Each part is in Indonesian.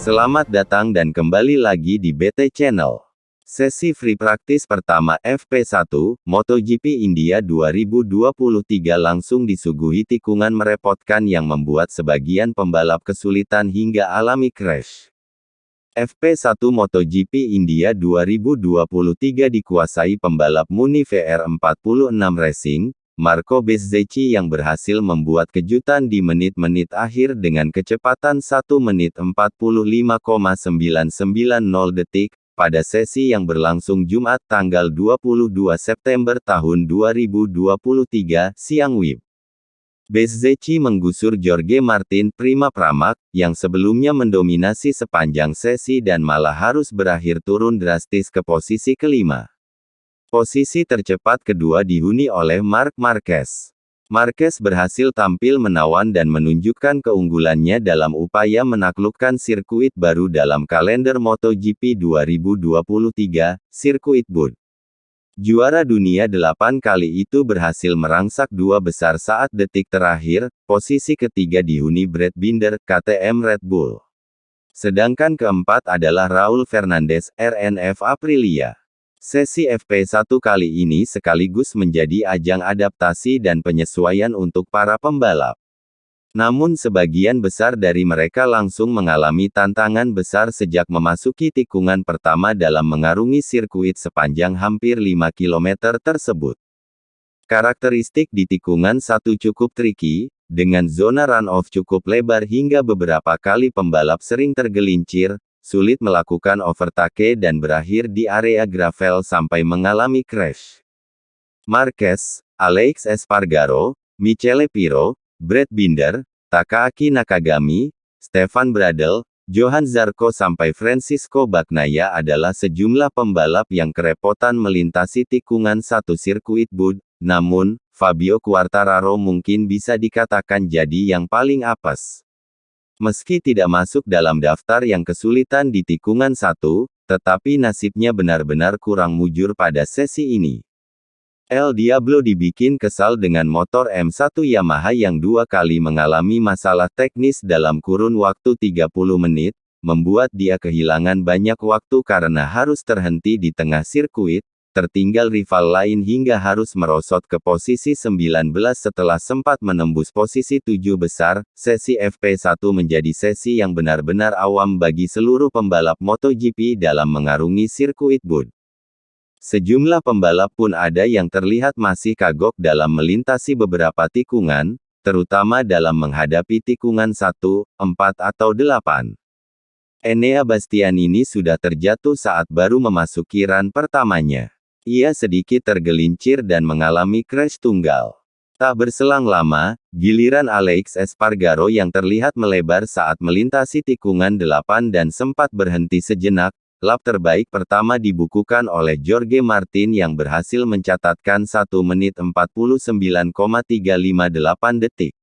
Selamat datang dan kembali lagi di BT Channel. Sesi free practice pertama FP1, MotoGP India 2023 langsung disuguhi tikungan merepotkan yang membuat sebagian pembalap kesulitan hingga alami crash. FP1 MotoGP India 2023 dikuasai pembalap Muni VR46 Racing, Marco Bezzecchi yang berhasil membuat kejutan di menit-menit akhir dengan kecepatan 1 menit 45,990 detik, pada sesi yang berlangsung Jumat tanggal 22 September tahun 2023, siang WIB. Bezzecchi menggusur Jorge Martin Prima Pramac, yang sebelumnya mendominasi sepanjang sesi dan malah harus berakhir turun drastis ke posisi kelima. Posisi tercepat kedua dihuni oleh Marc Marquez. Marquez berhasil tampil menawan dan menunjukkan keunggulannya dalam upaya menaklukkan sirkuit baru dalam kalender MotoGP 2023, sirkuit Bud. Juara dunia 8 kali itu berhasil merangsak dua besar saat detik terakhir, posisi ketiga dihuni Brad Binder, KTM Red Bull. Sedangkan keempat adalah Raul Fernandez, RNF Aprilia. Sesi FP1 kali ini sekaligus menjadi ajang adaptasi dan penyesuaian untuk para pembalap. Namun sebagian besar dari mereka langsung mengalami tantangan besar sejak memasuki tikungan pertama dalam mengarungi sirkuit sepanjang hampir 5 km tersebut. Karakteristik di tikungan satu cukup tricky, dengan zona runoff cukup lebar hingga beberapa kali pembalap sering tergelincir, sulit melakukan overtake dan berakhir di area gravel sampai mengalami crash. Marquez, Alex Espargaro, Michele Pirro, Brad Binder, Takaaki Nakagami, Stefan Bradl, Johan Zarco sampai Francisco Bagnaia adalah sejumlah pembalap yang kerepotan melintasi tikungan satu sirkuit Bud, namun, Fabio Quartararo mungkin bisa dikatakan jadi yang paling apes. Meski tidak masuk dalam daftar yang kesulitan di tikungan satu, tetapi nasibnya benar-benar kurang mujur pada sesi ini. El Diablo dibikin kesal dengan motor M1 Yamaha yang dua kali mengalami masalah teknis dalam kurun waktu 30 menit, membuat dia kehilangan banyak waktu karena harus terhenti di tengah sirkuit, tertinggal rival lain hingga harus merosot ke posisi 19 setelah sempat menembus posisi 7 besar. Sesi FP1 menjadi sesi yang benar-benar awam bagi seluruh pembalap MotoGP dalam mengarungi sirkuit Bud. Sejumlah pembalap pun ada yang terlihat masih kagok dalam melintasi beberapa tikungan, terutama dalam menghadapi tikungan 1, 4 atau 8. Enea Bastianini sudah terjatuh saat baru memasuki run pertamanya. Ia sedikit tergelincir dan mengalami crash tunggal. Tak berselang lama, giliran Alex Espargaro yang terlihat melebar saat melintasi tikungan 8 dan sempat berhenti sejenak. Lap terbaik pertama dibukukan oleh Jorge Martin yang berhasil mencatatkan 1 menit 49,358 detik.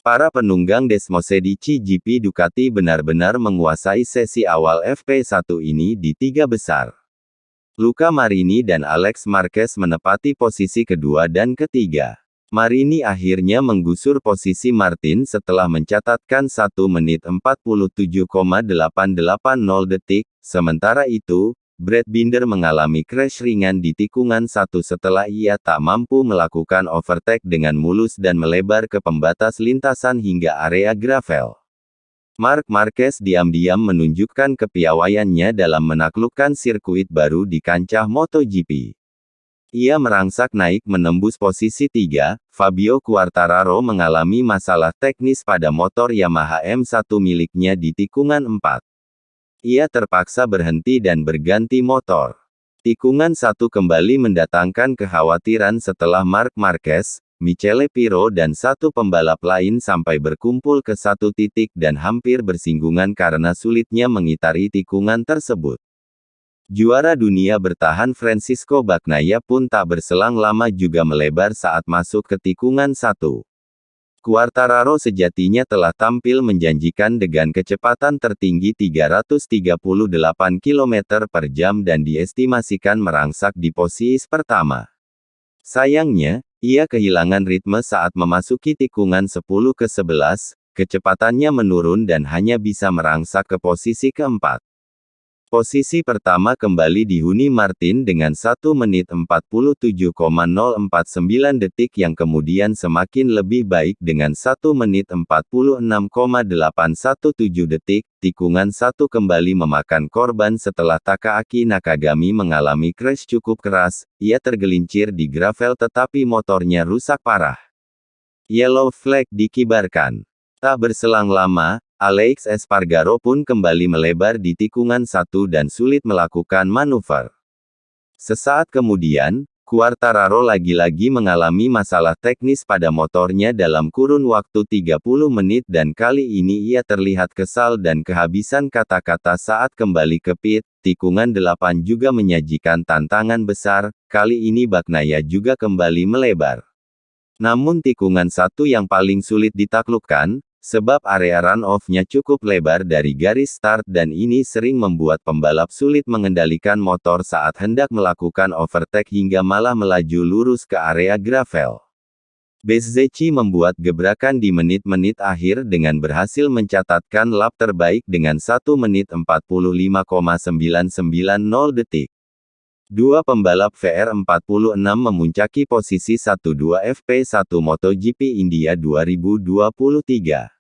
Para penunggang Desmosedici GP Ducati benar-benar menguasai sesi awal FP1 ini di tiga besar. Luca Marini dan Alex Marquez menepati posisi kedua dan ketiga. Marini akhirnya menggusur posisi Martin setelah mencatatkan 1 menit 47,880 detik, sementara itu, Brad Binder mengalami crash ringan di tikungan 1 setelah ia tak mampu melakukan overtake dengan mulus dan melebar ke pembatas lintasan hingga area gravel. Marc Marquez diam-diam menunjukkan kepiawaiannya dalam menaklukkan sirkuit baru di kancah MotoGP. Ia merangsak naik menembus posisi 3, Fabio Quartararo mengalami masalah teknis pada motor Yamaha M1 miliknya di tikungan 4. Ia terpaksa berhenti dan berganti motor. Tikungan 1 kembali mendatangkan kekhawatiran setelah Marc Marquez, Michele Pirro dan satu pembalap lain sampai berkumpul ke satu titik dan hampir bersinggungan karena sulitnya mengitari tikungan tersebut. Juara dunia bertahan Francisco Bagnaia pun tak berselang lama juga melebar saat masuk ke tikungan 1. Quartararo sejatinya telah tampil menjanjikan dengan kecepatan tertinggi 338 km per jam dan diestimasikan merangsak di posisi pertama. Sayangnya, ia kehilangan ritme saat memasuki tikungan 10 ke 11, kecepatannya menurun dan hanya bisa merangsak ke posisi keempat. Posisi pertama kembali dihuni Martin dengan 1 menit 47,049 detik yang kemudian semakin lebih baik dengan 1 menit 46,817 detik. Tikungan 1 kembali memakan korban setelah Takaaki Nakagami mengalami crash cukup keras. Ia tergelincir di gravel tetapi motornya rusak parah. Yellow flag dikibarkan. Tak berselang lama, Alex Espargaro pun kembali melebar di tikungan 1 dan sulit melakukan manuver. Sesaat kemudian, Quartararo lagi-lagi mengalami masalah teknis pada motornya dalam kurun waktu 30 menit dan kali ini ia terlihat kesal dan kehabisan kata-kata saat kembali ke pit. Tikungan 8 juga menyajikan tantangan besar, kali ini Bagnaia juga kembali melebar. Namun tikungan 1 yang paling sulit ditaklukkan, sebab area run-off-nya cukup lebar dari garis start dan ini sering membuat pembalap sulit mengendalikan motor saat hendak melakukan overtake hingga malah melaju lurus ke area gravel. Bezzecchi membuat gebrakan di menit-menit akhir dengan berhasil mencatatkan lap terbaik dengan 1 menit 45,990 detik. Dua pembalap VR46 memuncaki posisi 1-2 FP1 MotoGP India 2023.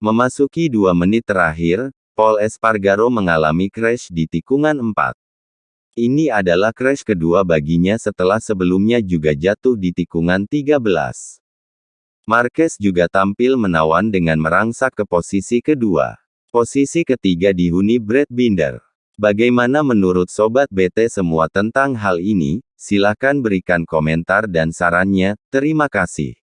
Memasuki 2 menit terakhir, Pol Espargaro mengalami crash di tikungan 4. Ini adalah crash kedua baginya setelah sebelumnya juga jatuh di tikungan 13. Marquez juga tampil menawan dengan merangsak ke posisi kedua. Posisi ketiga dihuni Brad Binder. Bagaimana menurut Sobat BT semua tentang hal ini? Silahkan berikan komentar dan sarannya. Terima kasih.